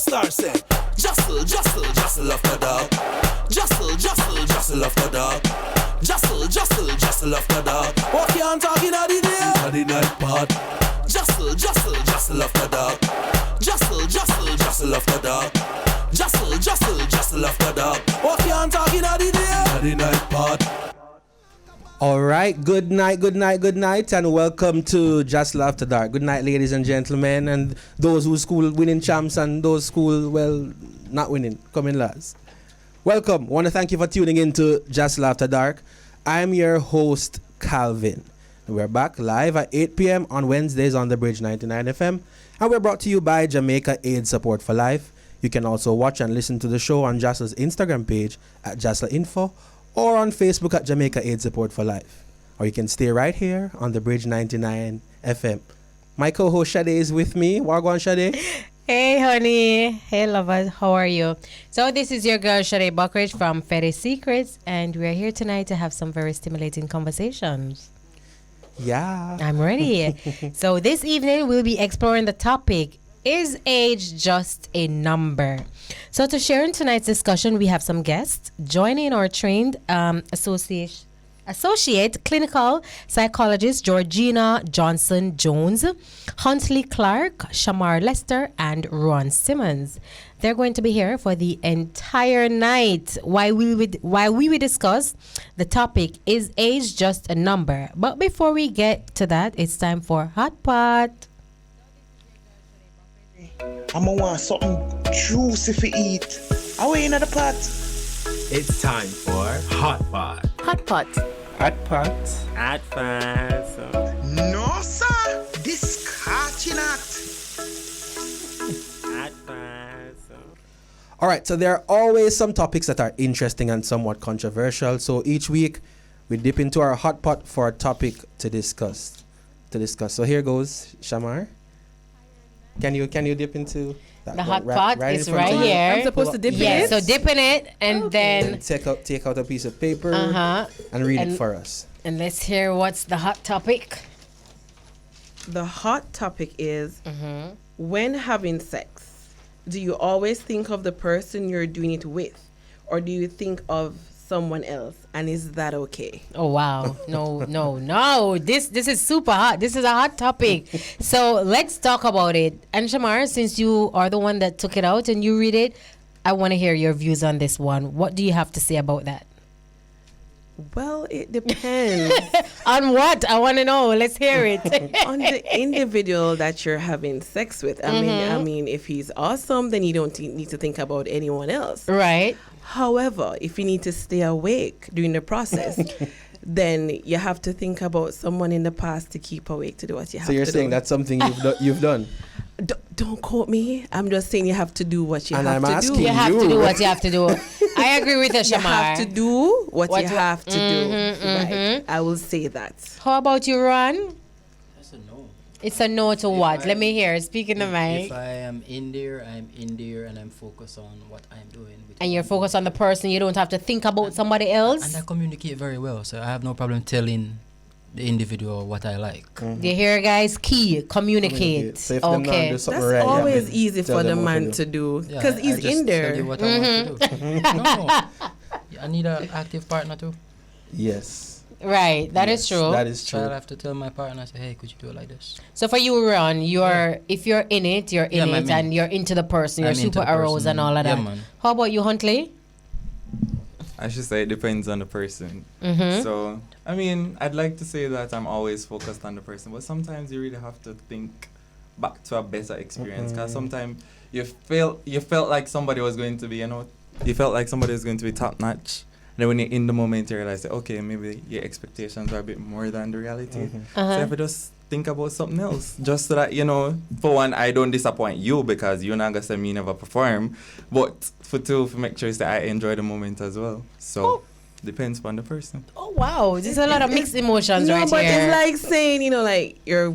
star say, JASL, JASL, JASL off the dog. JASL, JASL, JASL off the dog. JASL, JASL, JASL off the dog. What you on talking at the day? At the night part. JASL, JASL, JASL off the dog. JASL, JASL, JASL off the dog. JASL, JASL, JASL off the dog. What you on talking at the day? At the night part. All right, good night, and welcome to JASL After Dark. Good night, ladies and gentlemen, and those who school winning champs and those school, well, not winning, coming last. Welcome. Want to thank you for tuning in to JASL After Dark. I'm your host, Calvin. We're back live at 8 p.m. on Wednesdays on the Bridge 99 FM, and we're brought to you by Jamaica AIDS Support for Life. You can also watch and listen to the show on JASL's Instagram page at JASL Info, or on Facebook at Jamaica AIDS Support for Life. Or you can stay right here on the Bridge 99 FM. My co-host Shade is with me. Wagwan Shade. Hey honey. Hey lovers. How are you? So this is your girl Shade Buckridge from Fetty Secrets, and we're here tonight to have some very stimulating conversations. Yeah. I'm ready. So this evening we'll be exploring the topic, is age just a number? So to share in tonight's discussion, we have some guests joining our trained associate clinical psychologist Georgina Johnson-Jones, Huntley Clark, Shamar Lester, and Ron Simmons. They're going to be here for the entire night while we will discuss the topic, is age just a number? But before we get to that, it's time for Hot Pot. I'ma want something juicy for eat. Away in the pot. It's time for Hot Pot. Hot Pot. Hot pot. Hot Pot. No, sir. This catching at. Hot Pot. All right, so there are always some topics that are interesting and somewhat controversial. So each week we dip into our hot pot for a topic to discuss. So here goes, Shamar. Can you dip into that? The hot pot is right here. I'm supposed to dip in Yeah, it? so dip in it and then take out a piece of paper and read it for us. And let's hear what's the hot topic. The hot topic is when having sex, do you always think of the person you're doing it with, or do you think of someone else, and is that okay? Oh wow. No. This is super hot. This is a hot topic. So let's talk about it. And Shamar, since you are the one that took it out and you read it, I want to hear your views on this one. What do you have to say about that? Well, it depends On what? I want to know. Let's hear it. on the individual that you're having sex with. I mean, if he's awesome, then you don't need to think about anyone else. Right. However, if you need to stay awake during the process, then you have to think about someone in the past to keep awake to do what you have to do. So you're saying that's something you've done? Don't quote me. I'm just saying you have to do what you And have I'm to asking do. You have to do what you have to do. I agree with you, You Shamar. have to do what you have to do. Right. I will say that. How about you, Ron? That's a no. It's a no to what? Let me hear. Speak in the mic. If I am in there, I'm in there and I'm focused on what I'm doing. And you're focused on the person. You don't have to think about somebody else. And I communicate very well, so I have no problem telling the individual what I like. Do you hear, guys? Key, communicate. So if them not Okay. do That's something right, always yeah, easy tell for the them what man do. to do Yeah, because I he's just in tell there. you what I want to do. No. I need an active partner too. Yes. Right, that is true. That is So I'll true. have to tell my partner, say, hey, could you do it like this? So for you, Ron, if you're in it, you're in Yeah, it, man, and you're into the person, you're I'm into super the aroused person. and all of Yeah, that. man. How about you, Huntley? I should say it depends on the person. Mm-hmm. So, I mean, I'd like to say that I'm always focused on the person, but sometimes you really have to think back to a better experience, because sometimes you felt like somebody was going to be, you felt like somebody was going to be top notch. And then when you're in the moment, you realize that, okay, maybe your expectations are a bit more than the reality. So if you just think about something else, just so that, for one, I don't disappoint you, because you're not going to say me never perform. But for two, for make sure that I enjoy the moment as well. So depends on the person. Oh wow, there's a lot of mixed emotions No, right but here. it's like saying, like you're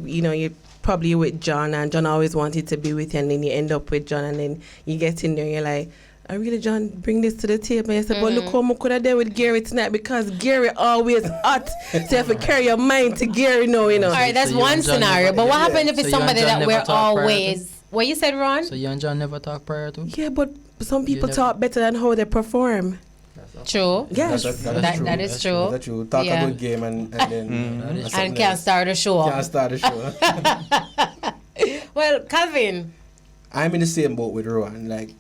probably with John, and John always wanted to be with you, and then you end up with John, and then you get in there, and you're like, I really, John, bring this to the table. And you say, but look how I could have done with Gary tonight, because Gary always hot. So you have to carry your mind to Gary now, All right, that's So you one and John scenario. never- But what yeah. happens if So it's you and somebody John that never we're talk prior to? always What you said, Ron? So you and John never talk prior to? Yeah, but some people never- talk better than how they perform. True. Yes. That is true. That's true. Talk Yeah. a good game and then That is And can't start a show. Can't start the show. Well, Calvin. I'm in the same boat with Rowan. Like,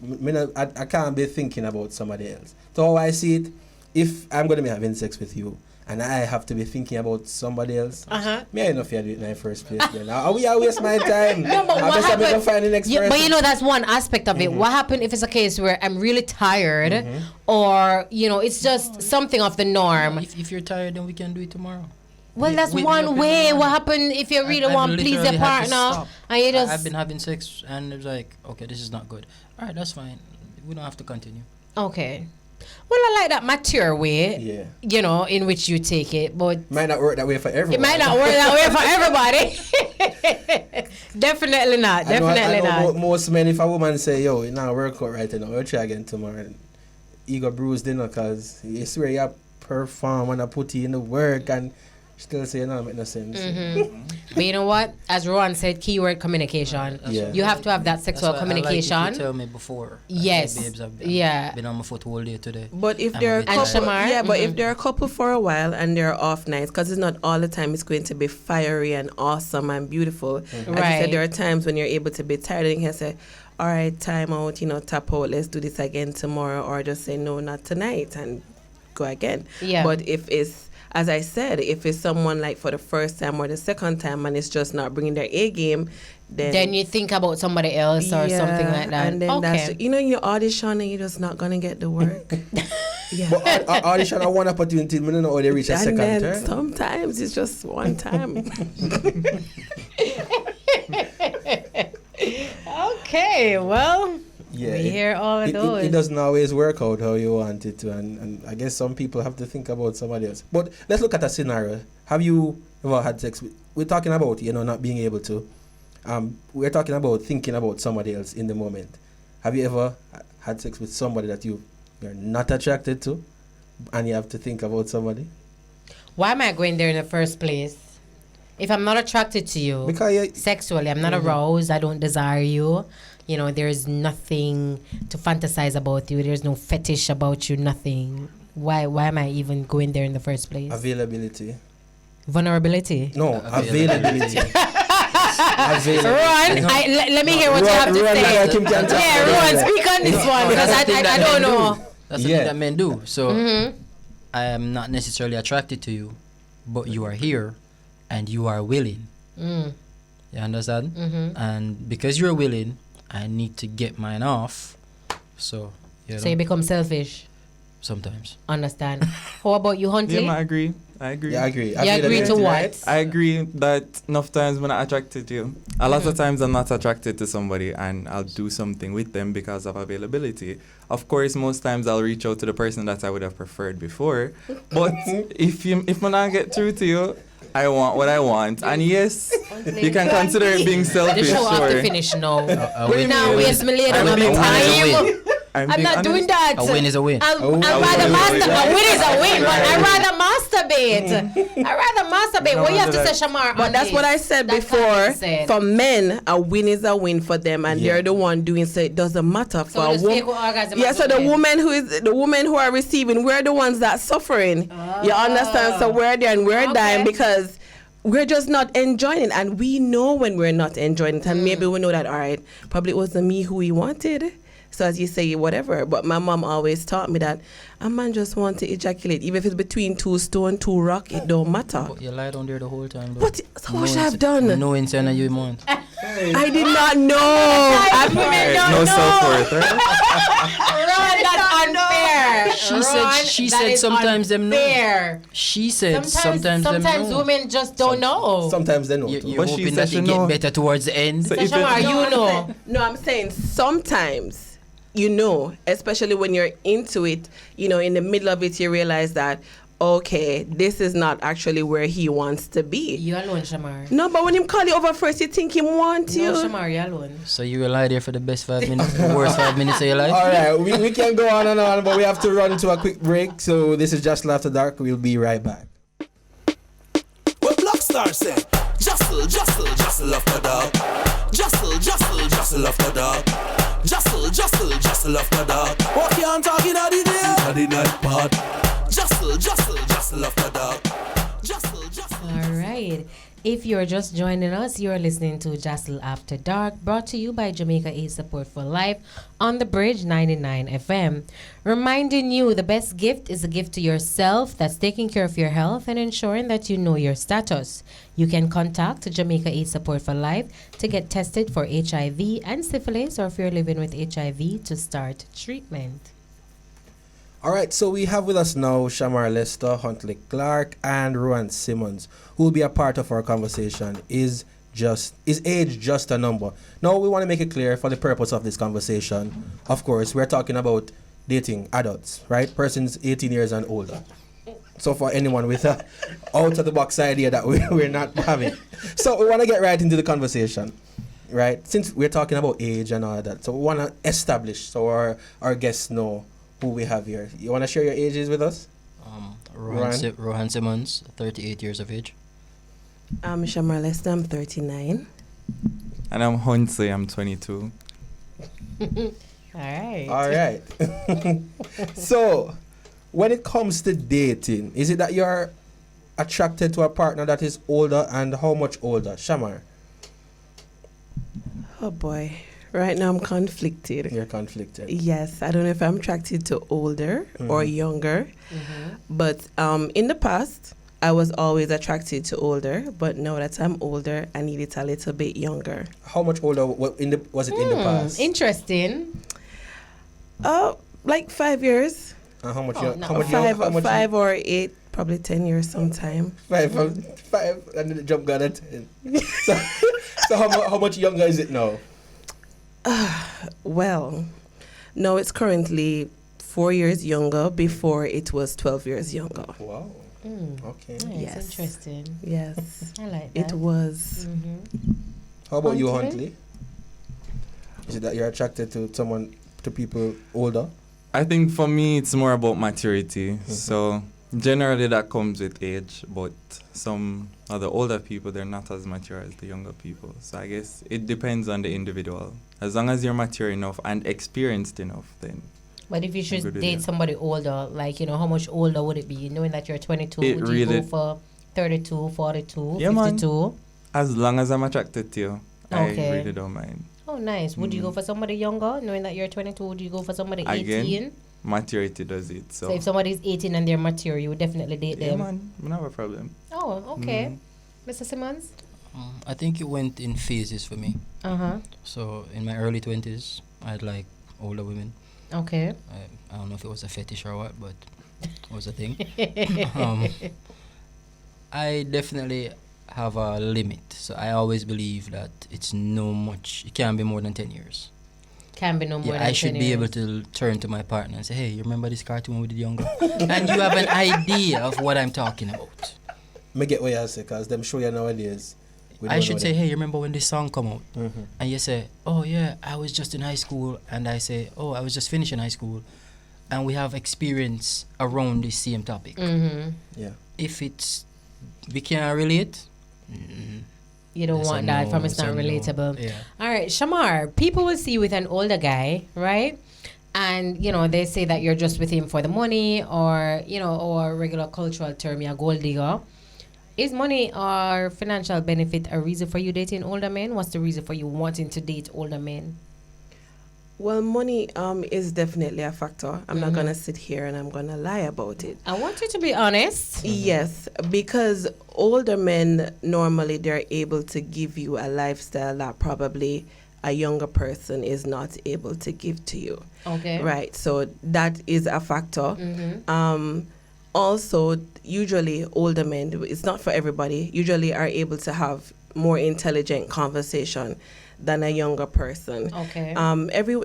I can't be thinking about somebody else. So how I see it, if I'm going to be having sex with you, and I have to be thinking about somebody else, me I know if you do it in the first place. Then I waste my time. No, but I what guess I'm gonna happened? find the next Yeah, person. but you know that's one aspect of it. What happened if it's a case where I'm really tired, or you know it's just something of the norm? If you're tired, then we can do it tomorrow. Well, that's Wake me up in one the way. morning. What happened if you really I've want to please literally your had to partner stop. and you just I've been having sex and it's like, okay, this is not good. All right, that's fine. We don't have to continue. okay? Well, I like that mature way. Yeah. You know, in which you take it, but Might not work that way for everyone. it might not work that way for everybody. Definitely not. I know Definitely not. most men, if a woman say, yo, it not work out right now, we'll try again tomorrow. You got bruised, you know, because you swear you perform and I put you in the work and still say, no, it make no sense. But you know what? As Rowan said, keyword communication. Yeah. You have to have that sexual That's why communication. I like if you tell me before. Yes. Babes, I've Yeah. been on my foot all day today. But if I'm they're a a bit couple, tired. yeah, but Mhm. if they're a couple for a while and they're off nights, because it's not all the time it's going to be fiery and awesome and beautiful. As you Right. said, there are times when you're able to be tired and you can say, all right, time out, you know, tap out, let's do this again tomorrow, or just say no, not tonight, and go again. Yeah. But if it's, as I said, if it's someone like for the first time or the second time and it's just not bringing their A game, Then you think about somebody else or something like that. And then Okay. that's, you know, you audition and you're just not going to get the work. Yeah. But audition are one opportunity, we don't know how they reach a And second then turn. sometimes it's just one time. Okay, well, Yeah, we hear all of those. it doesn't always work out how you want it to, and I guess some people have to think about somebody else. But let's look at a scenario. Have you ever had sex with, we're talking about, you know, not being able to. We're talking about thinking about somebody else in the moment. Have you ever had sex with somebody that you're not attracted to, and you have to think about somebody? Why am I going there in the first place? If I'm not attracted to you Because sexually, I'm not aroused, I don't desire you. You know, there's nothing to fantasize about you. There's no fetish about you, nothing. Why am I even going there in the first place? availability. Vulnerability. No, availability. Ron, let me hear what you have to Ron, say. like him can talk Yeah, about Ron, that. speak on this one because That's the thing I that don't men do. know. That's the Yeah. thing that men do. So Mm-hmm. I am not necessarily attracted to you, but you are here and you are willing. Mm. You understand? Mm-hmm. And because you're willing, I need to get mine off. So, you know, So you become selfish. sometimes. Understand. How about you, Yeah, Huntley? I agree. I agree. Yeah, I agree. You agree to Availability, what? right? I agree that enough times when I'm attracted to you, a lot of times I'm not attracted to somebody and I'll do something with them because of availability. Of course, most times I'll reach out to the person that I would have preferred before. But if I not get through to you, I want what I want. And yes, you can consider it being The selfish, show have to sure. finish now. A We win- now a win- waste me later I on will my be honest. time. I'm being not doing honest. that. A win is a win. Oh, I'd rather masturbate. A win is a win, but I'd rather masturbate. I'd rather masturbate. What you have to say, Shamar? But on that's this? what I said That before. Karen said. For men, a win is a win for them, and Yeah. they're the one doing so. It doesn't matter So for a just fake woman. orgasm Yeah, as so the women. women who are receiving, we're the ones that suffering. You understand? So we're there and we're Okay. dying because we're just not enjoying it, and we know when we're not enjoying it, and maybe we know that. All right, probably it wasn't me who he wanted. So as you say, whatever. But my mom always taught me that a man just wants to ejaculate, even if it's between two stone, two rock. It don't matter. But you lie down there the whole time. Though. But so what should I have done? No insane you want. I did not know. I No self-worth, right? Ron, that's unfair. She said- Ron, she that said is sometimes them know. unfair. She said sometimes them know. women just don't know. Sometimes they know. You- too. You're But she hoping said that she you get know. better towards the end. So So if it- Shamar, you know. No, I'm saying sometimes, you know, especially when you're into it, you know, in the middle of it, you realize that, okay, this is not actually where he wants to be. You alone, Shamar. No, but when him call you over first, you think him want you. No, Shamar, you alone. So you will lie there for the best 5 minutes, the worst 5 minutes of your life. All right, we can go on and on, but we have to run to a quick break. So this is Just After Dark. We'll be right back. What Blackstar said, just jostle off the dog. Jostle off the dog. Jostle off the dog. What you talking at the day? At the night part. Jostle off the dog. All right. If you're just joining us, you're listening to JASL After Dark, brought to you by Jamaica Aid Support for Life on the Bridge 99 FM. Reminding you the best gift is a gift to yourself that's taking care of your health and ensuring that you know your status. You can contact Jamaica Aid Support for Life to get tested for HIV and syphilis, or if you're living with HIV, to start treatment. All right, so we have with us now Shamar Lester, Huntley Clark, and Rowan Simmons, who will be a part of our conversation. Is age just a number? Now, we want to make it clear for the purpose of this conversation. Of course, we're talking about dating adults, right? Persons 18 years and older. So for anyone with a out-of-the-box idea that we're not having. So we want to get right into the conversation, right? Since we're talking about age and all that, so we want to establish so our guests know who we have here. You want to share your ages with us? Rohan Simmons, 38 years of age. I'm Shamar Lester, I'm 39. And I'm Huntley, I'm 22. All right. So, when it comes to dating, is it that you're attracted to a partner that is older, and how much older? Shamar? Oh boy. Right now I'm conflicted. You're conflicted. Yes, I don't know if I'm attracted to older or younger. But in the past, I was always attracted to older. But now that I'm older, I need it a little bit younger. How much older was it in the past? Interesting. Like 5 years. How much? Oh, no. How much? 5 or 8, probably 10 years sometime. Five, and then the jump got at 10. So how much younger is it now? Well, no, it's currently 4 years younger. Before it was 12 years younger. Wow. Okay. Nice, Yes. interesting. Yes, I like that. it was. How about you, Huntley? Huntley? Is it that you're attracted to people older? I think for me, it's more about maturity. So generally that comes with age, but some of the older people, they're not as mature as the younger people. So I guess it depends on the individual. As long as you're mature enough and experienced enough, then. But if you should Good date idea. somebody older, like, how much older would it be? Knowing that you're 22, It would you really- go for 32, 42, Yeah, man. 52? As long as I'm attracted to you, Okay. I really don't mind. Oh, nice. Would you go for somebody younger? Knowing that you're 22, would you go for somebody 18? Again, maturity does it. So, So if somebody's 18 and they're mature, you would definitely date yeah, them. man, I don't have a problem. Oh, okay. Mr. Simmons? I think it went in phases for me. Uh-huh. So in my early 20s, I'd like older women. Okay. I don't know if it was a fetish or what, but it was a thing. I definitely have a limit. So I always believe that it can't be more than 10 years. Can be no more Yeah, than I should 10 be years. able to turn to my partner and say, hey, you remember this cartoon with the younger? And you have an idea of what I'm talking about. Me get what you say, because them show you nowadays. we I don't should know say, them. hey, you remember when this song come out? Mhm. And you say, oh yeah, I was just in high school. And I say, oh, I was just finishing high school. And we have experience around the same topic. Mm-hmm. Yeah. If we can't relate, You don't it's a want that no, from it's it's a not no. relatable. Yeah. All right, Shamar, people will see you with an older guy, right? And, they say that you're just with him for the money, or, or regular cultural term, you're a gold digger. Is money or financial benefit a reason for you dating older men? What's the reason for you wanting to date older men? Well, money is definitely a factor. I'm not gonna sit here and I'm gonna lie about it. I want you to be honest. Yes, because older men normally they're able to give you a lifestyle that probably a younger person is not able to give to you. Okay. Right. So that is a factor. Also, usually older men, it's not for everybody, usually are able to have more intelligent conversation than a younger person. Okay.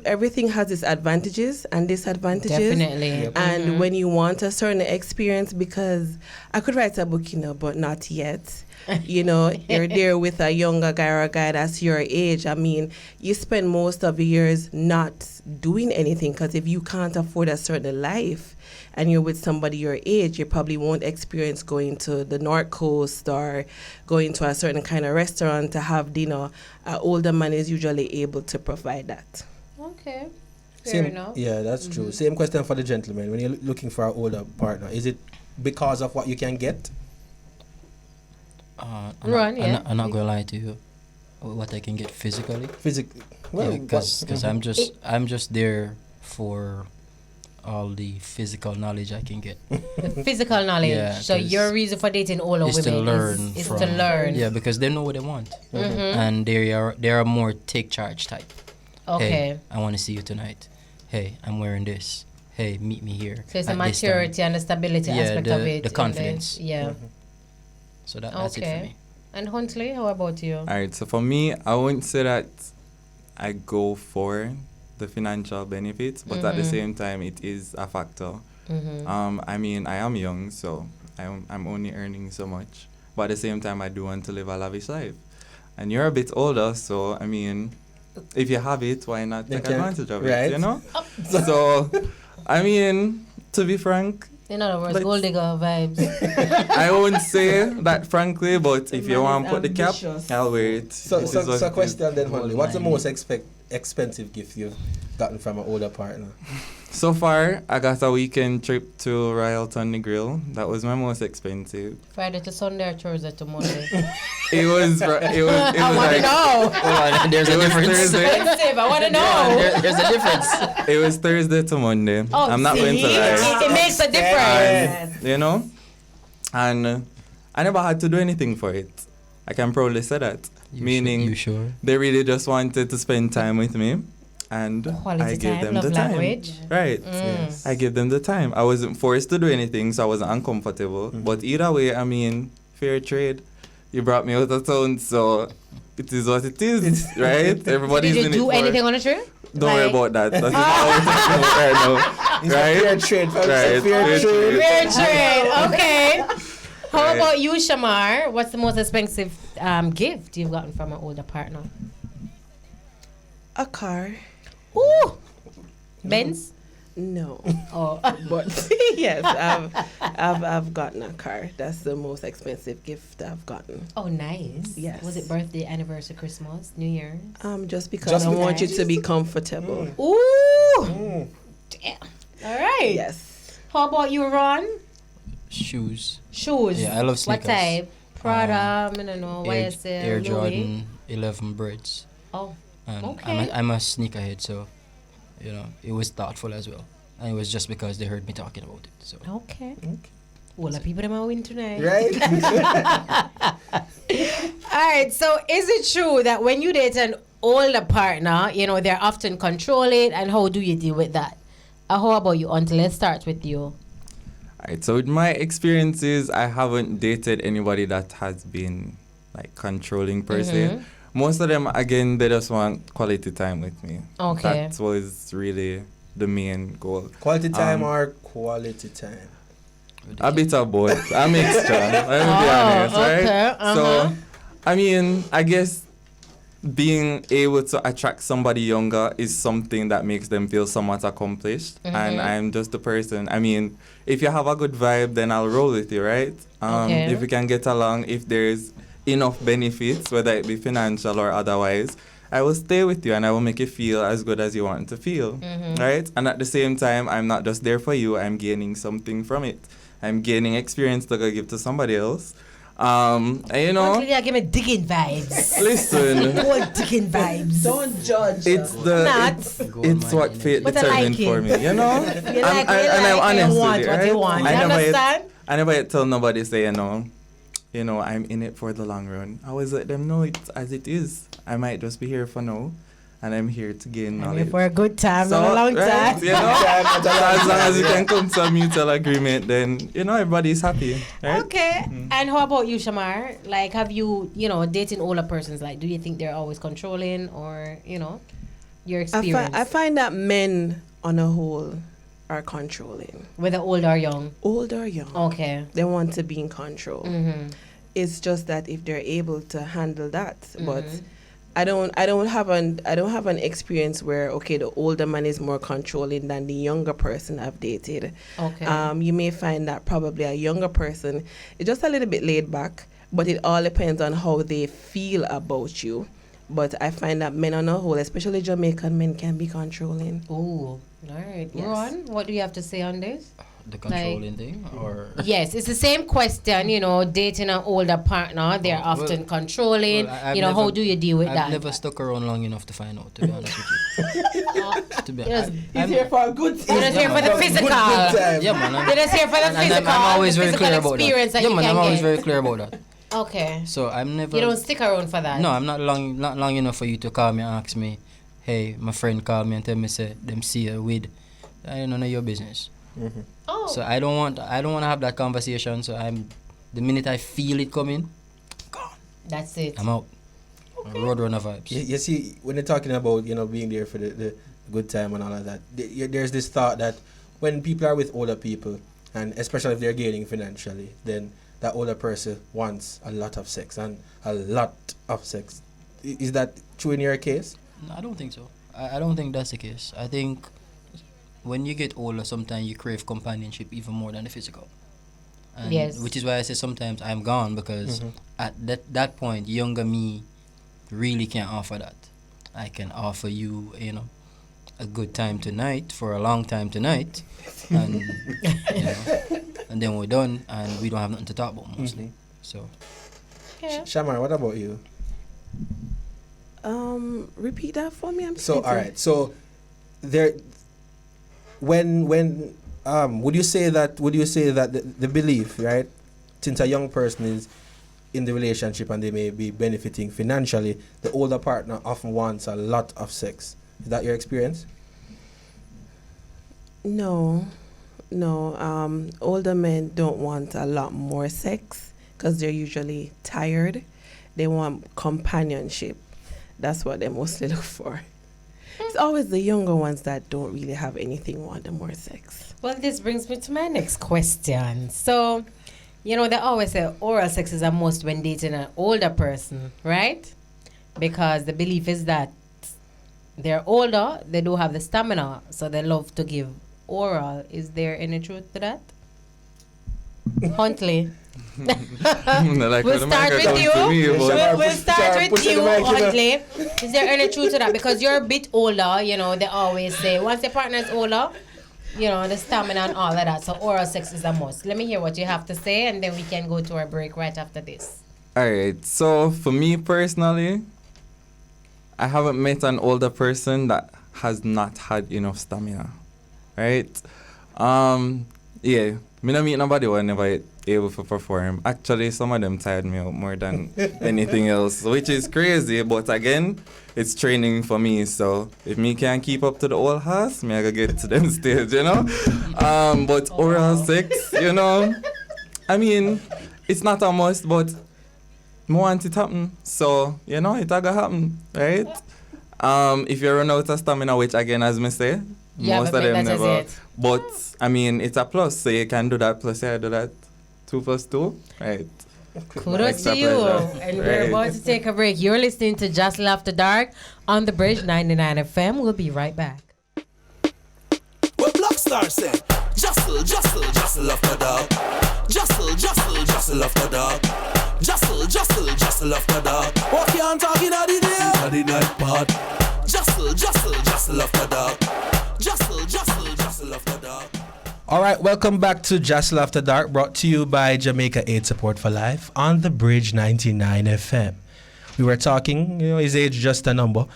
Everything has its advantages and disadvantages. Definitely. Yep. And when you want a certain experience, because I could write a book, but not yet. You're there with a younger guy or a guy that's your age. I mean, you spend most of your years not doing anything, because if you can't afford a certain life and you're with somebody your age, you probably won't experience going to the North Coast or going to a certain kind of restaurant to have dinner. An older man is usually able to provide that. Okay. Fair enough. Yeah, that's true. Same question for the gentleman. When you're looking for an older partner, is it because of what you can get? I'm yeah. I'm not gonna lie to you. What I can get physically. Physically? Well, Because I'm just there for all the physical knowledge I can get. The physical knowledge. Yeah, So 'cause your reason for dating older Is women to learn. is from, to learn. Yeah, because they know what they want, Mm-hmm. and they are more take charge type. Okay. Hey, I want to see you tonight. Hey, I'm wearing this. Hey, meet me here. So it's the at this time. maturity and the stability Yeah, aspect of it. the and confidence. yeah. So that's it for Okay. me. And Huntley, how about you? All right, so for me, I wouldn't say that I go for the financial benefits, but at the same time, it is a factor. I mean, I am young, so I'm only earning so much, but at the same time, I do want to live a lavish life. And you're a bit older, so I mean, if you have it, why not take advantage of it? You know. So, I mean, to be frank, In other words, But- gold digger vibes. I won't say that frankly, but if you want to put the cap, I'll wait. So, This is what it is. question then, Holly. What's the Gold most expensive gift you've gotten from an older partner? So far, I got a weekend trip to Royal Tony Grill. That was my most expensive. Friday to Sunday or Thursday to Monday? It was I want to like know. Hold on, there's a it was difference. Thursday. Expensive. I want to Yeah, know. there's a difference. It was Thursday to Monday. Oh, I'm not going to see? lie. It makes a difference. You know, and I never had to do anything for it. I can probably say that. Meaning, You sure? they really just wanted to spend time with me, and Quality I gave time, them love the time. language. Right. Yes. I gave them the time. I wasn't forced to do anything, so I wasn't uncomfortable. But either way, I mean, fair trade. You brought me out of town, so it is what it is, right? Everybody's Did you in do it for anything on the trip? Don't worry about that. That's not what I want to know right now. It's a fair Right? trade, fam. It's a Right. fair Fair trade. Fair trade. Okay. How Right. about you, Shamar? What's the most expensive gift you've gotten from an older partner? A car? Ooh. Benz? No. Oh. But yes, I've gotten a car. That's the most expensive gift I've gotten. Oh, nice. Yes. Was it birthday, anniversary, Christmas, New Year's? Just because Just I because- want you to be comfortable. Ooh. Damn. All right. Yes. How about you, Ron? Shoes. Shoes. Yeah, I love What sneakers. type? Prada, I don't know, Air, YSL, Air Louis? Jordan 11 Breds. Oh, And Okay. I'm a sneakerhead, so you know it was thoughtful as well. And it was just because they heard me talking about it. So okay. Well, the people that might win tonight. Right? All right. So, is it true that when you date an older partner, you know, they're often controlling, and how do you deal with that? How about you, Until? Let's start with you. Alright, so with my experiences, I haven't dated anybody that has been like controlling per se. Most of them, again, they just want quality time with me. Okay. That was really the main goal. Quality time Um, or quality time? A bit of both. A mixture. Let me be honest, right? okay, So, I mean, I guess being able to attract somebody younger is something that makes them feel somewhat accomplished. And I'm just the person. I mean, if you have a good vibe, then I'll roll with you, right? Okay. If we can get along, if there's enough benefits, whether it be financial or otherwise, I will stay with you and I will make you feel as good as you want to feel, right? And at the same time, I'm not just there for you, I'm gaining something from it. I'm gaining experience to go give to somebody else. And you know, Until you give me digging vibes. listen, Old digging vibes. Don't judge. it's the Not. it's what fate But I determined like for it. me, you know? You like it, and I'm you honest want with you, what right? you want. You I never understand? I never yet tell nobody say, you know, I'm in it for the long run. I always let them know it as it is. I might just be here for now, and I'm here to gain I'm here knowledge. for a good time, not a long right, time. You know, so as long as you can come to a mutual agreement, then you know everybody's happy, right? Okay. And how about you, Shamar? Like, have you, dating older persons, like, do you think they're always controlling or, your experience? I find that men, on a whole, are controlling. Whether old or young? Old or young. Okay. They want to be in control. Mm-hmm. It's just that if they're able to handle that, but I don't have an experience where okay the older man is more controlling than the younger person I've dated. Okay. You may find that probably a younger person is just a little bit laid back, but it all depends on how they feel about you. But I find that men on the whole, especially Jamaican men, can be controlling. Oh, all right. Yes. Ron, what do you have to say on this? The controlling thing, or Yes, it's the same question. Dating an older partner, they're often controlling. well, I've how never- do you deal with I've that? never stuck around long enough to find out. To be honest with you. To be, Yes. He's here for a good You're just here for the physical. yeah, man. You're just here for the and physical. I'm always the very physical clear about experience that. that Yeah, you man. can I'm always get. very clear about that. Okay. So I'm never. You don't stick around for that. No, I'm not long enough for you to call me and ask me, hey, my friend called me and tell me say them see you with. I don't know your business. Oh. So I don't want to have that conversation. So the minute I feel it coming, That's it. I'm out. Roadrunner vibes. You see, when they're talking about being there for the good time and all of that, there's this thought that when people are with older people, and especially if they're gaining financially, then that older person wants a lot of sex and a lot of sex. Is that true in your case? No, I don't think so. I don't think that's the case. I think when you get older, sometimes you crave companionship even more than the physical. And Yes. Which is why I say sometimes I'm gone, because at that point, younger me really can't offer that. I can offer you, a good time tonight for a long time tonight, and and then we're done, and we don't have nothing to talk about mostly. So Yeah. Shamar, what about you? Repeat that for me. So all right, so there, when would you say that the belief, right, since a young person is in the relationship and they may be benefiting financially, the older partner often wants a lot of sex. Is that your experience? No. Older men don't want a lot more sex because they're usually tired. They want companionship. That's what they mostly look for. It's always the younger ones that don't really have anything, want the more sex. Well, this brings me to my next question. So, they always say oral sex is a must when dating an older person, right? Because the belief is that they're older, they do have the stamina, so they love to give oral. Is there any truth to that? Huntley. We'll start with you. We'll start with you, Huntley. Is there any truth to that? Because you're a bit older, they always say once your partner is older, the stamina and all of that. So oral sex is a must. Let me hear what you have to say, and then we can go to our break right after this. Alright, so for me personally, I haven't met an older person that has not had enough stamina. Right? Yeah. Me not meet nobody who never able to perform. Actually, some of them tired me out more than anything else, which is crazy. But again, it's training for me. So if me can't keep up to the old house, me I gotta get to them stage, But oral sex, I mean, it's not a must, but I want it happen. So, it a gonna happen, right? If you run out of stamina, which again, as me say, most of them never. But I mean, it's a plus, so you can do that. Plus, do that. 2 plus 2, right? Kudos to you. And we're about to take a break. You're listening to JASL After Dark on the Bridge 99 FM. We'll be right back. What Blackstar said, JASL after dark. JASL after dark. JASL after dark. What you on talking at the day? At the night part. JASL after dark. JASL after dark. All right, welcome back to JASL After Dark, brought to you by Jamaica Aid Support for Life on the Bridge 99 FM. We were talking, is age just a number?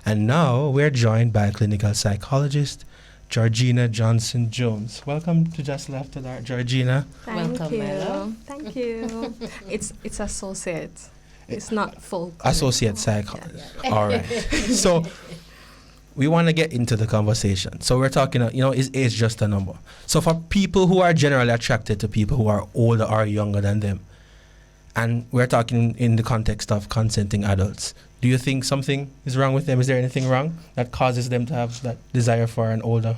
And now we're joined by clinical psychologist Georgina Johnson-Jones. Welcome to JASL After Dark, Georgina. Welcome, Melo. Thank you. It's associate. It's not full. Associate psychologist. All right. So we want to get into the conversation. So we're talking, is age just a number? So for people who are generally attracted to people who are older or younger than them, and we're talking in the context of consenting adults, do you think something is wrong with them? Is there anything wrong that causes them to have that desire for an older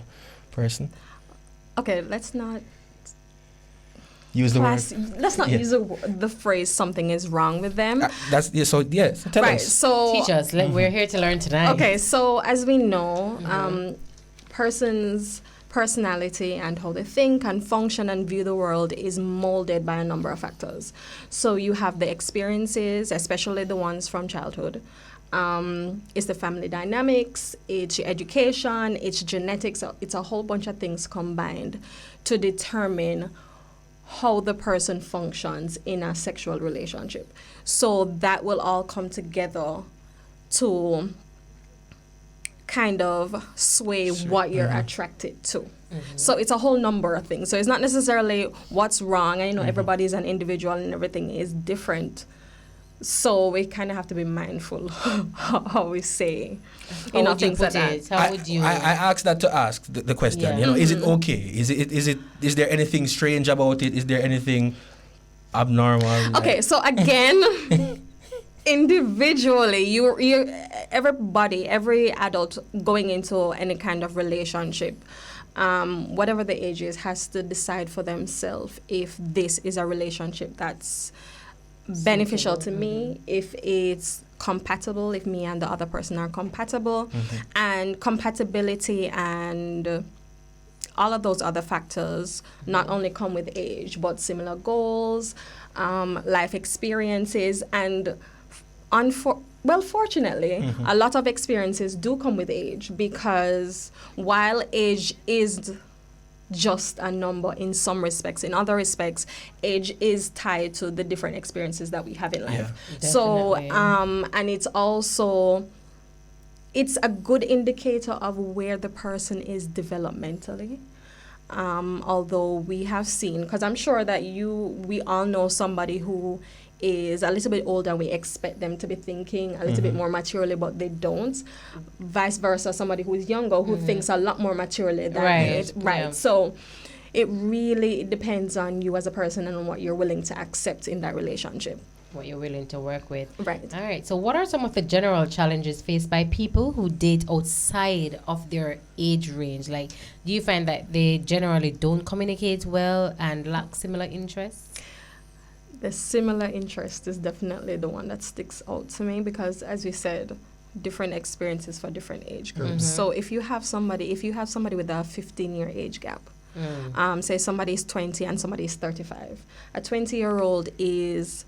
person? Okay, let's not use the word. Let's not Yeah. use the phrase "something is wrong with them." That's yeah. So yeah. So tell Right. us. So Teach us. We're here to learn tonight. okay. So as we know, persons' personality and how they think and function and view the world is molded by a number of factors. So you have the experiences, especially the ones from childhood. It's the family dynamics, it's your education, it's genetics, it's a whole bunch of things combined to determine how the person functions in a sexual relationship. So that will all come together to kind of sway what you're attracted to. So it's a whole number of things. So it's not necessarily what's wrong. I know everybody's an individual and everything is different. So we kind of have to be mindful how we say, How would you things put like that. it? How would you? I asked that to ask the question. Yeah. You know, is it okay? Is there anything strange about it? Is there anything abnormal? Okay, so again, individually, every adult going into any kind of relationship, whatever the age is, has to decide for themselves if this is a relationship that's beneficial to me, if it's compatible, if me and the other person are compatible, and compatibility and all of those other factors not only come with age, but similar goals, life experiences, and fortunately, a lot of experiences do come with age, because while age is just a number in some respects, in other respects, age is tied to the different experiences that we have in life. Yeah. So, Definitely. and it's also, it's a good indicator of where the person is developmentally. Although we have seen, because I'm sure that we all know somebody who is a little bit older and we expect them to be thinking a little bit more maturely, but they don't. Vice versa, somebody who is younger who thinks a lot more maturely than Right. Right. Yeah. So it really depends on you as a person and on what you're willing to accept in that relationship. What you're willing to work with. Right. All right. So, what are some of the general challenges faced by people who date outside of their age range? Like, do you find that they generally don't communicate well and lack similar interests? The similar interest is definitely the one that sticks out to me, because, as we said, different experiences for different age groups. So if you have somebody with a 15-year age gap, say somebody is 20 and somebody is 35, a 20-year-old is,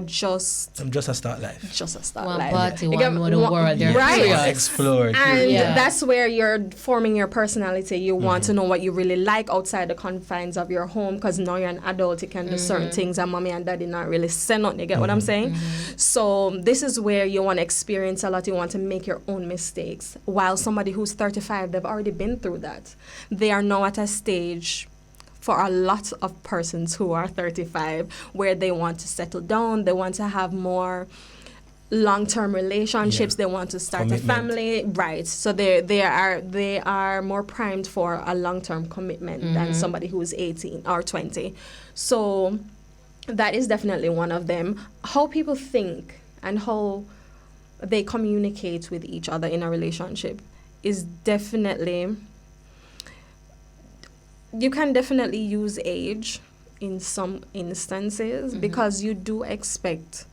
just a start life. One life. party, You one get know the world. They're Right. curious. Explore. And Yeah. that's where you're forming your personality. You want to know what you really like outside the confines of your home, because now you're an adult, you can do certain things and mommy and daddy not really say nothing. You get what I'm saying? So this is where you want to experience a lot. You want to make your own mistakes. While somebody who's 35, they've already been through that. They are now at a stage, for a lot of persons who are 35, where they want to settle down, they want to have more long-term relationships, they want to start Commitment. a family, right? So they are more primed for a long-term commitment than somebody who is 18 or 20. So that is definitely one of them. How people think and how they communicate with each other in a relationship is definitely, you can definitely use age in some instances, because you do expect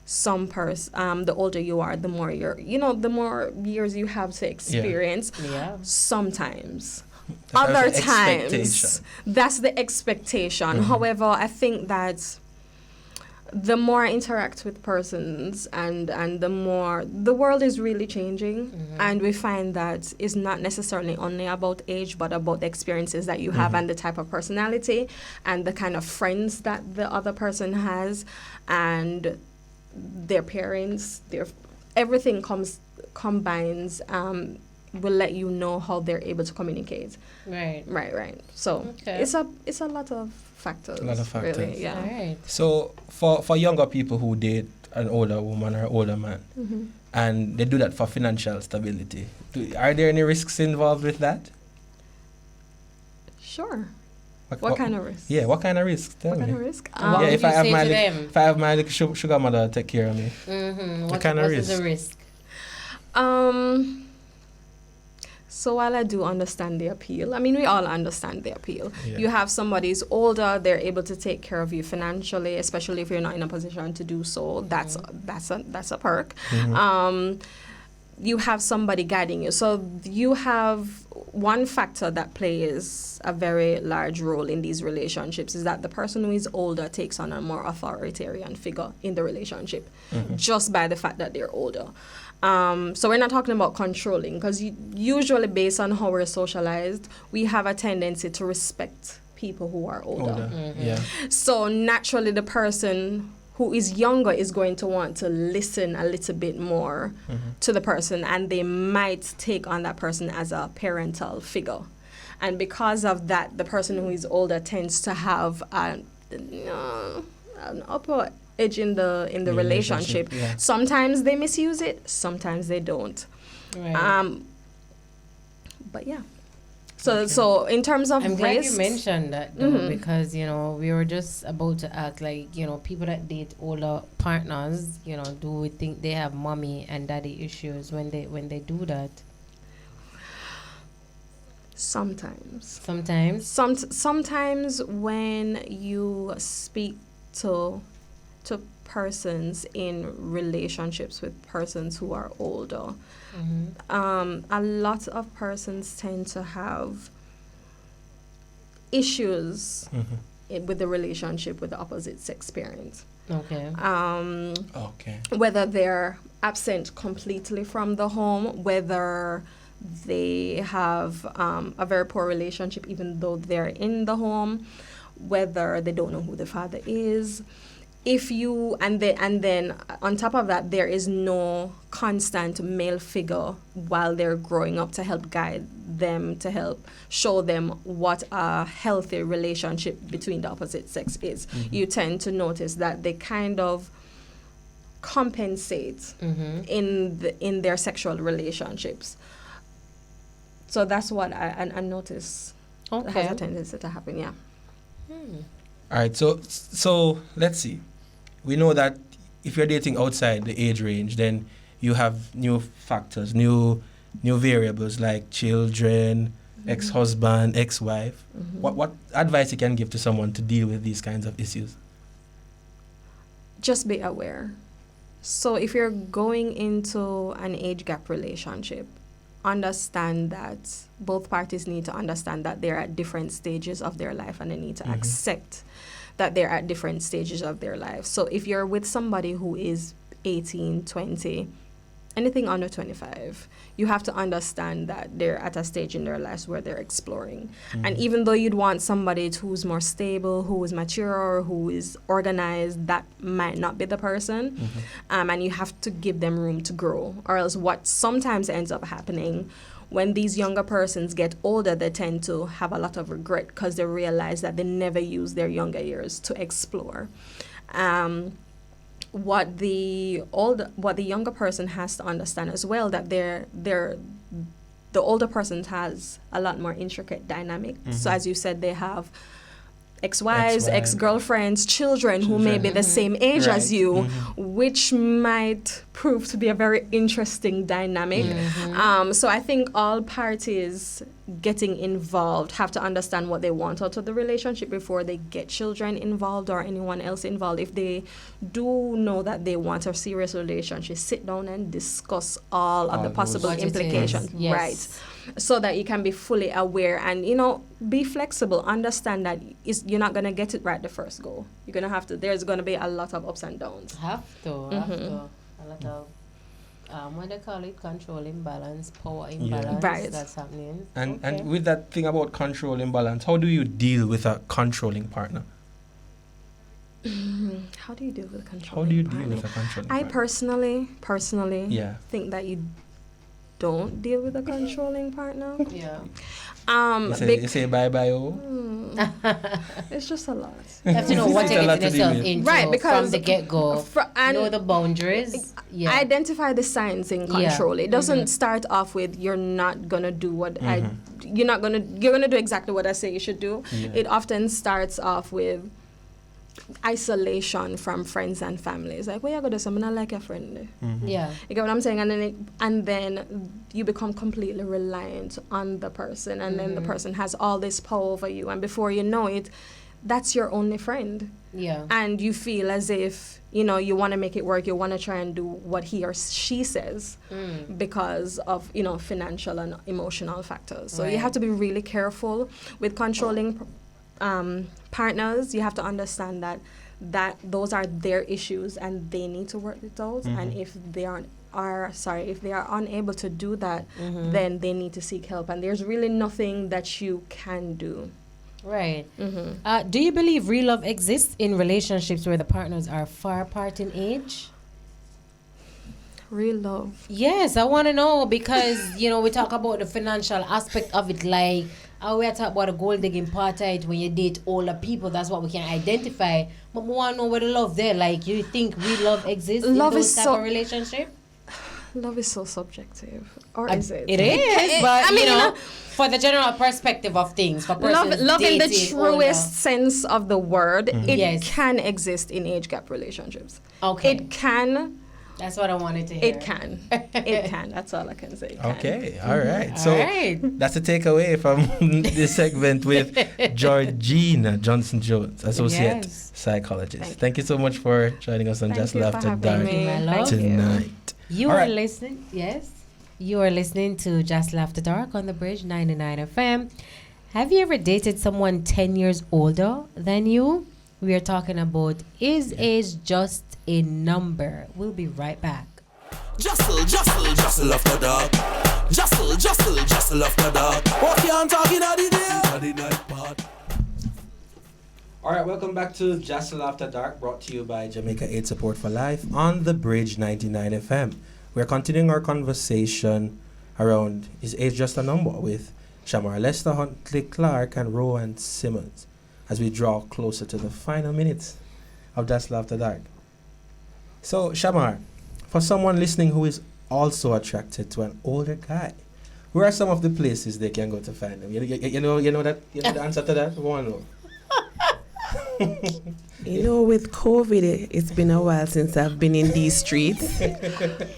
some the older you are, the more the more years you have to experience. Yeah. Sometimes. That's Other the times, expectation. that's the expectation. However, I think that the more I interact with persons and the more the world is really changing, and we find that it's not necessarily only about age, but about the experiences that you have and the type of personality and the kind of friends that the other person has and their parents, everything combines, will let you know how they're able to communicate. Right. Right. So Okay. it's a lot of factors. A lot of factors. Really, yeah. All right. So for younger people who date an older woman or older man, and they do that for financial stability, are there any risks involved with that? Sure. What kind of risk? Yeah, what kind of risks? Tell What me. kind of risk? What would if I you have say my to them? if I have my little sugar mother take care of me. What kind of is risk? the risk? So while I do understand the appeal, I mean, we all understand the appeal. Yeah. You have somebody who's older, they're able to take care of you financially, especially if you're not in a position to do so. That's a perk. You have somebody guiding you. So you have one factor that plays a very large role in these relationships is that the person who is older takes on a more authoritarian figure in the relationship, just by the fact that they're older. So we're not talking about controlling, because usually based on how we're socialized, we have a tendency to respect people who are older. Yeah. So naturally the person who is younger is going to want to listen a little bit more to the person, and they might take on that person as a parental figure. And because of that, the person who is older tends to have an upper edge in the relationship. Yeah. Sometimes they misuse it, sometimes they don't. Right. But yeah. So in terms of I'm glad you risk, mentioned that though, because we were just about to ask, like, people that date older partners, do we think they have mommy and daddy issues when they do that? sometimes. Sometimes. When you speak to persons in relationships with persons who are older, a lot of persons tend to have issues with the relationship with the opposite sex parent. Okay. Whether they're absent completely from the home, whether they have a very poor relationship even though they're in the home, whether they don't know who the father is. And then on top of that, there is no constant male figure while they're growing up to help guide them, to help show them what a healthy relationship between the opposite sex is. You tend to notice that they kind of compensate in their sexual relationships. So that's what I notice has a tendency to happen. Yeah. All right. So let's see. We know that if you're dating outside the age range, then you have new factors, new variables like children, ex-husband, ex-wife. What advice you can give to someone to deal with these kinds of issues? Just be aware. So if you're going into an age gap relationship, understand that both parties need to understand that they're at different stages of their life, and they need to accept that they're at different stages of their life. So if you're with somebody who is 18, 20, anything under 25, you have to understand that they're at a stage in their lives where they're exploring. And even though you'd want somebody who's more stable, who is mature, who is organized, that might not be the person. And you have to give them room to grow. Or else what sometimes ends up happening, when these younger persons get older, they tend to have a lot of regret because they realize that they never used their younger years to explore. What the younger person has to understand as well, that the older person has a lot more intricate dynamic. So as you said, they have ex-wives, ex-girlfriends, children who may be the same age as you, which might prove to be a very interesting dynamic. So I think all parties getting involved have to understand what they want out of the relationship before they get children involved or anyone else involved. If they do know that they want a serious relationship, sit down and discuss all of the possible implications. Yes. Right. So that you can be fully aware and, be flexible. Understand that you're not going to get it right the first go. You're going to have to, there's going to be a lot of ups and downs. Have to. A lot of, what they call it, control imbalance, power imbalance. Right. That's happening. And with that thing about control imbalance, how do you deal with a controlling partner? How do you deal with a controlling partner? How do you deal with a controlling partner? I personally think that you don't deal with a controlling partner. Yeah. You say bye-bye, It's just a lot. You have to know what you're getting yourself with. into Right, because from the get-go. And know the boundaries. Yeah. Identify the signs in control. It doesn't start off with you're not gonna do what you're gonna do exactly what I say you should do. It often starts off with isolation from friends and family. It's like, well, you go to someone, I like your friend. Yeah. You get what I'm saying? And then you become completely reliant on the person, and then the person has all this power over you, and before you know it, that's your only friend. Yeah. And you feel as if, you know, you want to make it work, you want to try and do what he or she says because of, you know, financial and emotional factors. So you have to be really careful with controlling partners. You have to understand that those are their issues and they need to work with those. And if they if they are unable to do that, then they need to seek help. And there's really nothing that you can do. Right. Do you believe real love exists in relationships where the partners are far apart in age? Real love. Yes, I want to know because, you know, we talk about the financial aspect of it, like how we are talking about the gold digging part of it when you date older people. That's what we can identify. But we want to know where the love there. Like, you think real love exists in those type of relationship? Love is so subjective. Or is it? It is, but, you know, for the general perspective of things, for persons love in the dating truest older. sense of the word, it Yes. can exist in age gap relationships. Okay. It can. That's what I wanted to hear. It can. It can. That's all I can say. It can. Okay, all right. So right. that's a takeaway from this segment with Georgina Johnson-Jones, Associate Yes. Psychologist. Thank you so much for joining us on Thank Just you Love for to having Dark me. My love. Thank you. tonight. You All are right. listening, yes? You are listening to Just After Dark on the Bridge 99 FM. Have you ever dated someone 10 years older than you? We are talking about, is age just a number? We'll be right back. Jostle after dark. Jostle after dark. What you talking about the night part? All right, welcome back to Just After Dark, brought to you by Jamaica Aid Support for Life on the Bridge 99 FM. We're continuing our conversation around Is Age Just a Number with Shamar Lester, Huntley Clark, and Rowan Simmons as we draw closer to the final minutes of Just After Dark. So, Shamar, for someone listening who is also attracted to an older guy, where are some of the places they can go to find them? You know the answer to that? One know. You know, with COVID, it's been a while since I've been in these streets.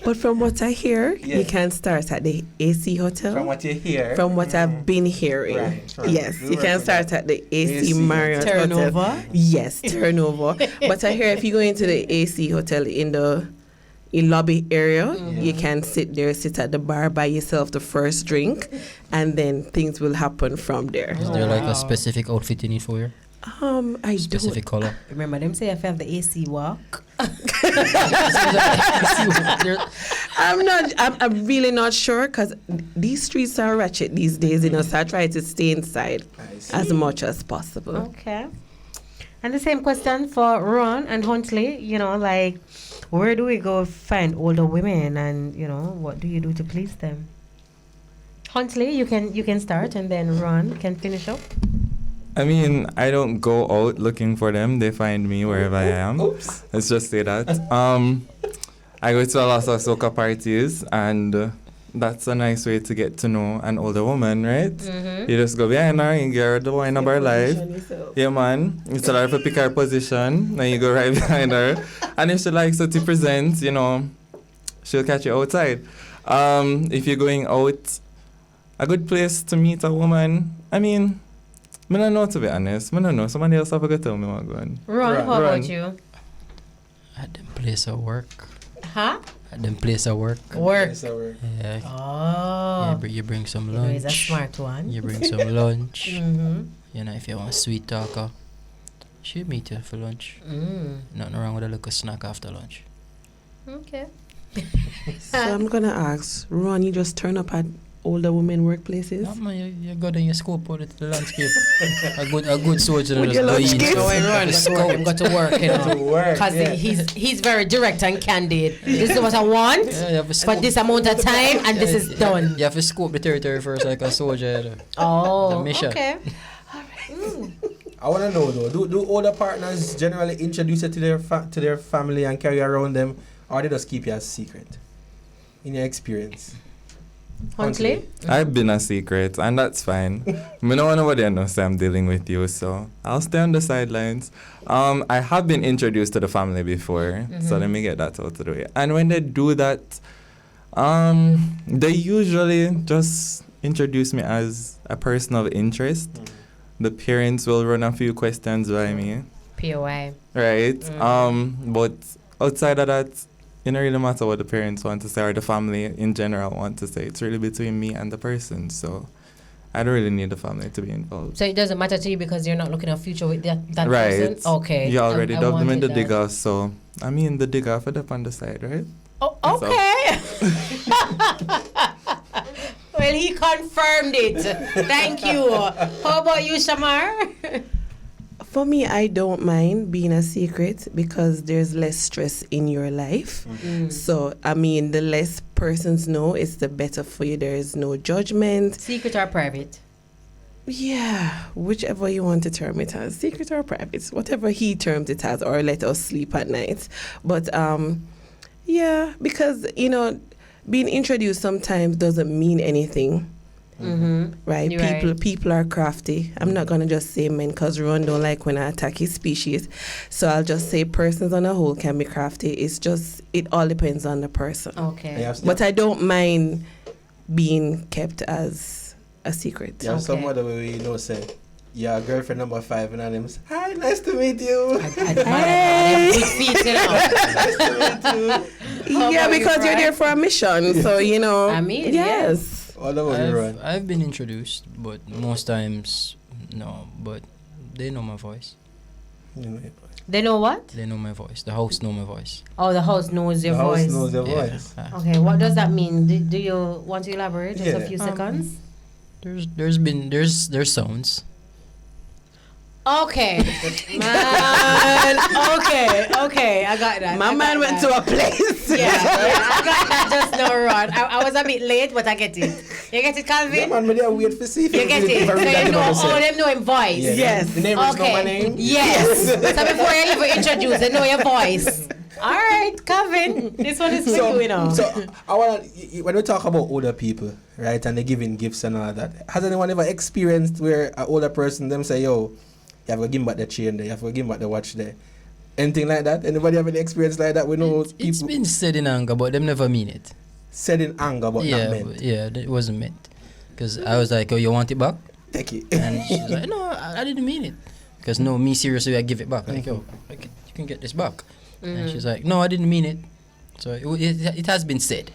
But from what I hear, Yeah. you can start at the AC Hotel. From what you hear. From what I've been hearing. Right. Yes, We'll you work can with start that. at the AC AC Marriott Hotel. Turnover? Yes, turnover. But I hear if you go into the AC Hotel in the lobby area, you can sit at the bar, buy yourself the first drink, and then things will happen from there. Is there like a specific outfit you need for you? I Specific don't. color? Remember them say if you have the AC walk. I'm really not sure because these streets are ratchet these days, you know, so I try to stay inside as much as possible. Okay. And the same question for Ron and Huntley, you know, like, where do we go find older women and, you know, what do you do to please them? Huntley, you can start and then Ron can finish up. I mean, I don't go out looking for them. They find me wherever I am. Oops. Let's just say that. I go to a lot of soca parties, and that's a nice way to get to know an older woman, right? You just go behind her and get her the wine of her life. Yeah, man. You tell her to pick her position, then you go right behind her. And if she likes what you present, you know, she'll catch you outside. If you're going out, a good place to meet a woman, I mean, I don't know, to be honest. I don't know. Somebody else have to tell me what going. Ron, how Ron. about you? At them place of work. Huh? At them place of work. Work. Yeah. Oh. You bring some You know, he's a lunch. smart one. You bring some lunch. Mm-hmm. You know, if you want sweet talker, she'll meet you for lunch. Nothing wrong with a little snack after lunch. Okay. So I'm going to ask, Ron, you just turn up at older women workplaces? No, man, you go down your scope out to the landscape. a good soldier With just your go lunch in. kiss? So when Ron got to work, you know. Because he's very direct and candid. This is what I want Yeah, you have to for scope. this amount of time, and this is done. You have to scope the territory first like a soldier. The Oh, mission. okay. I want to know though, do older partners generally introduce you to their family and carry around them, or they just keep you a secret? In your experience, Huntley? I've been a secret, and that's fine. Me no want nobody to know say I'm dealing with you, so I'll stay on the sidelines. I have been introduced to the family before, so let me get that out of the way. And when they do that, they usually just introduce me as a person of interest. The parents will run a few questions by me. POI. Right. But outside of that, it don't really matter what the parents want to say or the family in general want to say. It's really between me and the person. So I don't really need the family to be involved. So it doesn't matter to you because you're not looking at future with that Right. person? Okay. You already I dubbed them in wanted the that. digger, so I mean the digger for the on the side, right? Oh, okay. Well, he confirmed it. Thank you. How about you, Shamar? For me, I don't mind being a secret because there's less stress in your life. So, I mean, the less persons know, it's the better for you. There is no judgment. Secret or private? Yeah, whichever you want to term it as, secret or private, whatever he terms it as, or let us sleep at night. But, yeah, because, you know, being introduced sometimes doesn't mean anything. Right? You're People are crafty. I'm not gonna just say men because Ron don't like when I attack his species. So I'll just say persons on a whole can be crafty. It's just it all depends on the person. Okay. But I don't mind being kept as a secret. Yeah, some Okay. other way say, yeah, girlfriend number 5 and them say, hi, nice to meet you. Hey. Good feet, you know. Nice to meet you. How Yeah, about you, because you're Brian? there for a mission. So you know. I mean, yes. What about you, Ron? I've been introduced, but most times, no. But they know my voice. They know what? They know my voice. The host know my voice. Oh, the house knows your The house voice. knows your Yeah. voice. Okay, what does that mean? Do you want to elaborate? Just a Yeah. few seconds. There's sounds. Okay, man. Okay, I got that. My man went to a place. Yeah, I got that just now, Ron. I was a bit late, but I get it. You get it, Calvin? Yeah, man, but they are weird for see if You get it. if I So read that you know, about all myself. them know him voice. Yeah. Yes. The neighbors know my name. Yes. So before you even introduce, they know your voice. All right, Calvin. This one is for you, you know. So I wanna when we talk about older people, right, and they giving gifts and all that. Has anyone ever experienced where an older person them say, "Yo, you have to give him back the chain there, you have to give him back the watch there"? Anything like that? Anybody have any experience like that? We know It's people been said in anger, but them never mean it. said in anger, but not meant. Yeah, it wasn't meant. Because I was like, oh, you want it back? Take it. And she's like, no, I didn't mean it. Because no, me seriously, I give it back. Like, yo, you can get this back. And she's like, no, I didn't mean it. So it has been said.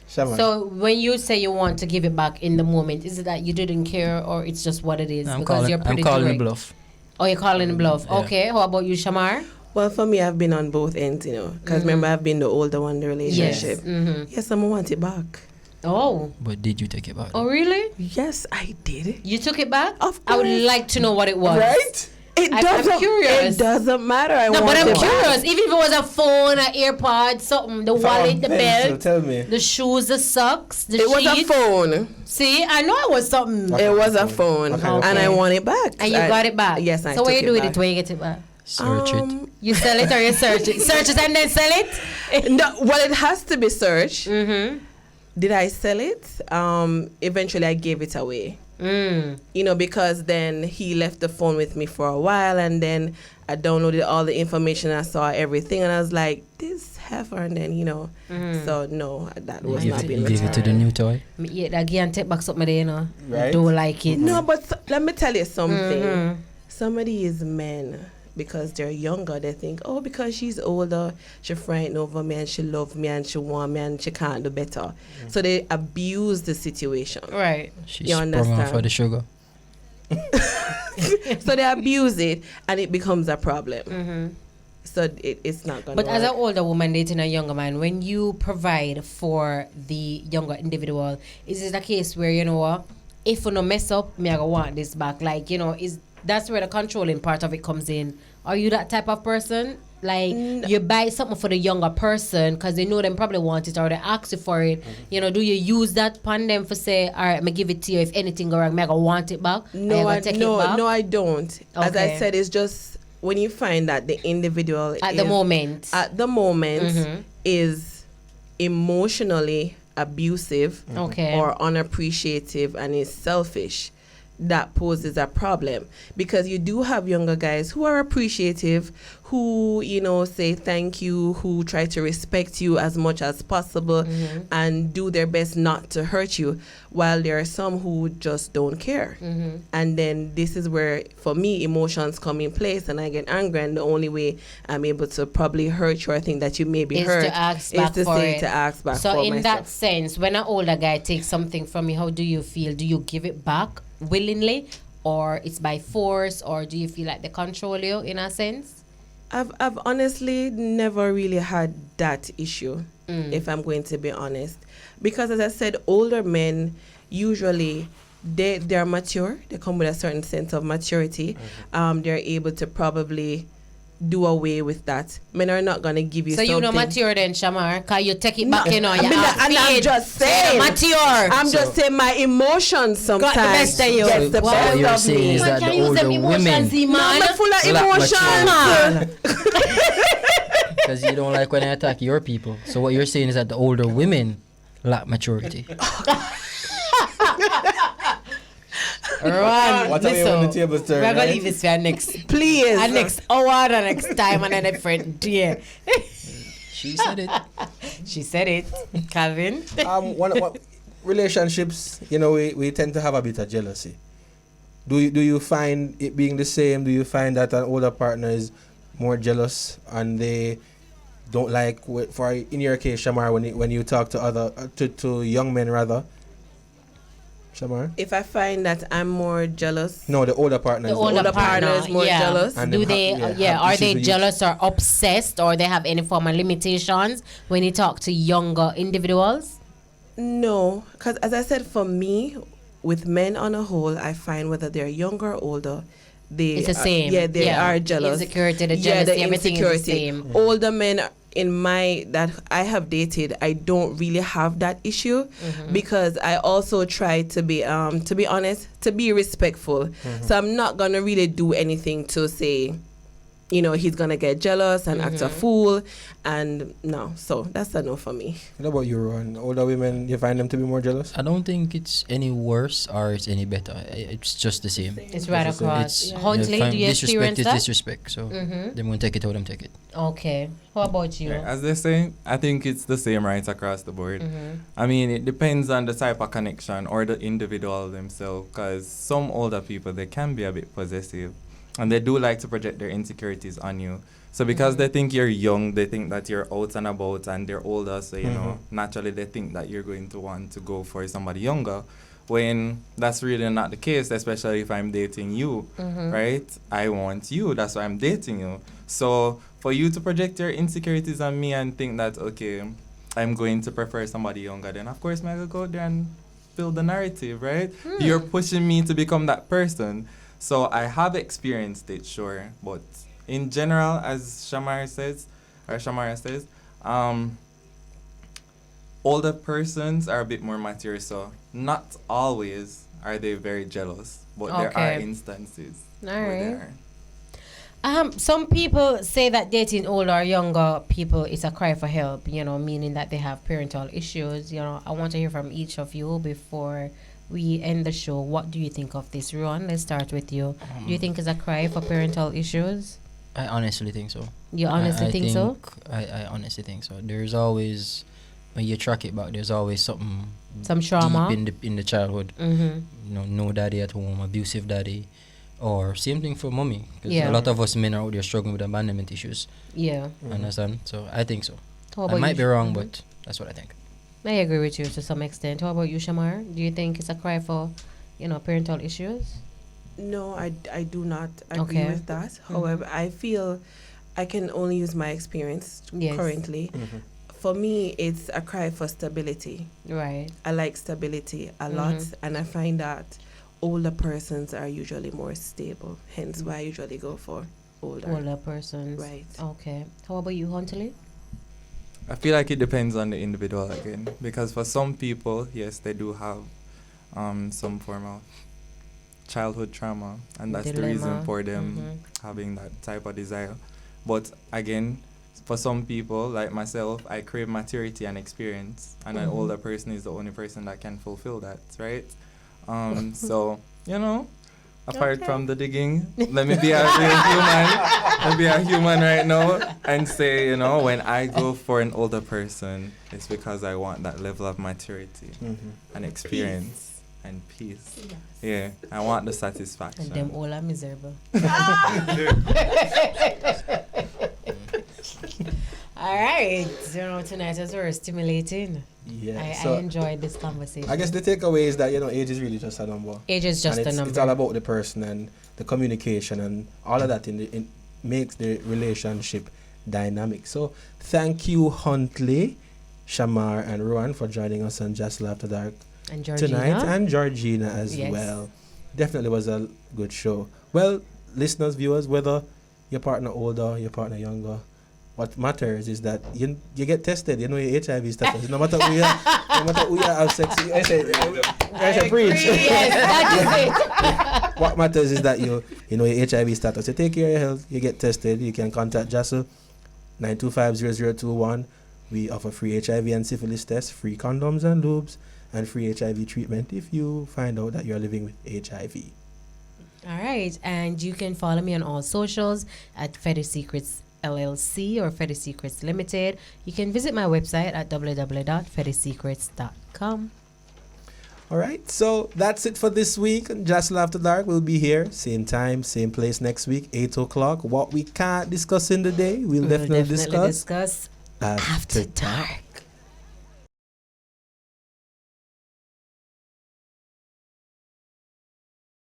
Shaman. So when you say you want to give it back in the moment, is it that you didn't care or it's just what it is? I'm because you're pretty calling direct? the bluff. Oh, you're calling the bluff. Yeah. Okay, how about you, Shamar? Well, for me, I've been on both ends, you know. Because remember, I've been the older one in the relationship. Yes, I want it back. Oh. But did you take it back? Oh, really? Yes, I did. You took it back? Of I would course. like to know what it was. Right? I'm curious. It doesn't matter. I No, want but I'm it back. curious. Even if it was a phone, an AirPod, something, the wallet, the Pencil, belt, tell me. the shoes, the socks, the It was a sheets. phone. See, I know it was something. Okay. It was a phone, Okay. and I want it back. And you got it back. Yes, I So what took you do with back. it when you get it back? Search it. You sell it or you search it? Search it and then sell it? No, well, it has to be searched. Mm-hmm. Did I sell it? Eventually, I gave it away. You know, because then he left the phone with me for a while, and then I downloaded all the information. I saw everything, and I was like, this heifer, and then, you know. So, no, that was not being You give it to the returned. new toy. Yeah, that again take back something there, you know. Right. Don't like it. No, but let me tell you something. Mhm. Some of these men, because they're younger, they think, oh, because she's older, she frightened over me and she love me and she want me and she can't do better. So they abuse the situation. Right. She You sprung on understand? for the sugar. So they abuse it and it becomes a problem. So it's not going to But as an older woman dating a younger man, when you provide for the younger individual, is it a case where, you know what, if you no mess up, me I go want this back? Like, you know, that's where the controlling part of it comes in. Are you that type of person? Like, you buy something for the younger person because they know them probably want it or they ask you for it. You know, do you use that upon them for say, all right, me give it to you. If anything go wrong, me I go want it back? No, I take it back? I don't. As I Okay. said, it's just when you find that the individual At the moment. is emotionally abusive Okay. or unappreciative and is selfish, that poses a problem, because you do have younger guys who are appreciative, who, you know, say thank you, who try to respect you as much as possible and do their best not to hurt you, while there are some who just don't care. And then this is where, for me, emotions come in place and I get angry, and the only way I'm able to probably hurt you or think that you may be Is hurt to ask is back to for say it. to ask back So for in myself. that sense, when an older guy takes something from you, how do you feel? Do you give it back willingly, or it's by force, or do you feel like they control you in a sense? I've honestly never really had that issue, if I'm going to be honest. Because as I said, older men usually they're mature. They come with a certain sense of maturity. They're able to probably do away with that. Men are not gonna give you So something. you know mature then, Shamar, because you take it back, you know. I'm just saying. Mature. I'm just saying my emotions sometimes Got the best of you. gets the What best you're of saying me. is that can the use them older emotions, women see, No, man. I'm full of lack emotions. Because you don't like when I attack your people. So what you're saying is that the older women lack maturity. Run. What are we on the table, sir? We're going right? to leave this for our next, Please. our next hour, the next time, and then a different day. She said it. She said it. Calvin? One relationships, you know, we tend to have a bit of jealousy. Do you find it being the same? Do you find that an older partner is more jealous and they don't like, for in your case, Shamar, when you talk to other to young men rather? Shamar? If I find that I'm more jealous, No, the older partner. The is older partner is more jealous. And Do then they, have are issues they with you. jealous or obsessed, or they have any form of limitations when you talk to younger individuals? no, because as I said, for me, with men on a whole, I find whether they're younger or older, they It's the same. they Yeah. are jealous. Insecurity, the Yeah, jealousy, the everything is the insecurity. same. Older men that I have dated, I don't really have that issue because I also try to be honest, to be respectful. So I'm not gonna really do anything to say, you know, he's gonna get jealous and act a fool, and no. So that's a no for me. What about you, Ron? Older women, you find them to be more jealous? I don't think it's any worse or it's any better. It's just the same. It's right It's the same. across. It's Huntley, do you disrespect experience is that? disrespect. So they won't take it how them take it. Okay. How about you? As they say, I think it's the same right across the board. I mean, it depends on the type of connection or the individual themselves, because some older people, they can be a bit possessive and they do like to project their insecurities on you. So because they think you're young, they think that you're out and about, and they're older, so, you know, naturally they think that you're going to want to go for somebody younger, when that's really not the case, especially if I'm dating you, right? I want you, that's why I'm dating you. So for you to project your insecurities on me and think that, okay, I'm going to prefer somebody younger, then of course I will go there and build the narrative, right? You're pushing me to become that person. So I have experienced it, sure, but in general, as Shamara says, older persons are a bit more mature, so not always are they very jealous, but there are Okay. instances All where they right. are. Some people say that dating older or younger people is a cry for help, you know, meaning that they have parental issues. You know, I want to hear from each of you before we end the show. What do you think of this, Ron? Let's start with you. Do you think it's a cry for parental issues? I honestly think so. You honestly I think so? I honestly think so. There's always, when you track it back, there's always something Some trauma? deep in the childhood. Mm-hmm. You know, no daddy at home, abusive daddy, or same thing for mommy. Because Yeah. a lot of us men are out there struggling with abandonment issues. Yeah. Understand? So I think so. How I about might you, be wrong, Mhm. but that's what I think. I agree with you to some extent. How about you, Shamar? Do you think it's a cry for, you know, parental issues? No, I do not agree Okay. with that. However, I feel I can only use my experience Yes. currently. For me, it's a cry for stability. Right. I like stability a lot, and I find that older persons are usually more stable. Hence why I usually go for older. Older persons. Right. Okay. How about you, Huntley? I feel like it depends on the individual again, because for some people, yes, they do have some form of childhood trauma, and that's the reason Dilemma. for them having that type of desire. But again, for some people, like myself, I crave maturity and experience, and an older person is the only person that can fulfill that, right? So, you know, apart from the digging, let me be a real human. Let me be a human right now and say, you know, when I go for an older person, it's because I want that level of maturity and experience. And peace. Yes. Yeah, I want the satisfaction. And them all are miserable. All right. You know, tonight was very stimulating. Yeah. I enjoyed this conversation. I guess the takeaway is that, you know, age is really just a number. Age is just a number. It's all about the person and the communication and all of that in makes the relationship dynamic. So thank you, Huntley, Shamar, and Rowan for joining us on JASL After Dark and Georgina. Tonight, and Georgina as well. Definitely was a good show. Well, listeners, viewers, whether your partner older, your partner younger, what matters is that you get tested. You know your HIV status. No matter who you are, have sex. I say preach. Yes, that is it. What matters is that you know your HIV status. You take care of your health. You get tested. You can contact JASL 925-0021. We offer free HIV and syphilis tests, free condoms and lubes, and free HIV treatment if you find out that you're living with HIV. All right. And you can follow me on all socials at Fetish Secrets LLC or Fetish Secrets Limited. You can visit my website at www.fetishsecrets.com. All right. So that's it for this week. JASL After Dark will be here. Same time, same place next week, 8 o'clock. What we can't discuss in the day, we'll definitely discuss After dark.